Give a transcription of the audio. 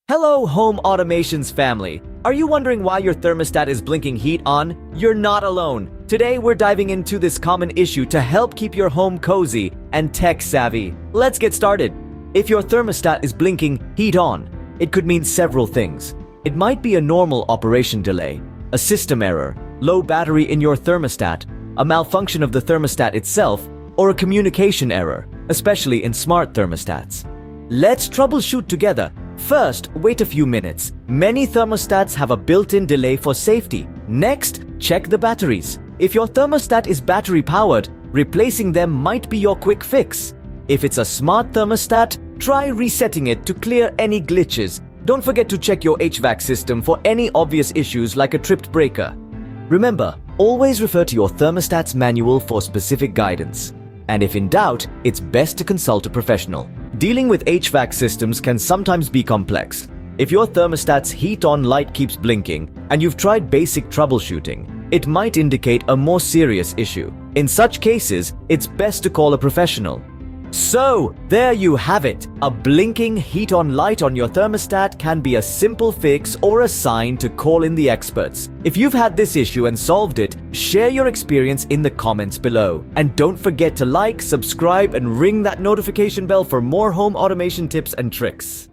Hello, home automations family. Are you wondering why your thermostat is blinking heat on? You're not alone. Today we're diving into this common issue to help keep your home cozy and tech savvy. Let's get started. If your thermostat is blinking heat on, it could mean several things. It might be a normal operation delay, a system error, low battery in your thermostat, a malfunction of the thermostat itself, or a communication error, especially in smart thermostats. Let's troubleshoot together. First, wait a few minutes. Many thermostats have a built-in delay for safety. Next, check the batteries. If your thermostat is battery powered, replacing them might be your quick fix. If it's a smart thermostat, try resetting it to clear any glitches. Don't forget to check your HVAC system for any obvious issues like a tripped breaker. Remember, always refer to your thermostat's manual for specific guidance. And if in doubt, it's best to consult a professional. Dealing with HVAC systems can sometimes be complex. If your thermostat's heat-on light keeps blinking and you've tried basic troubleshooting, it might indicate a more serious issue. In such cases, it's best to call a professional. So, there you have it. A blinking heat-on light on your thermostat can be a simple fix or a sign to call in the experts. If you've had this issue and solved it, share your experience in the comments below. And don't forget to like, subscribe, and ring that notification bell for more home automation tips and tricks.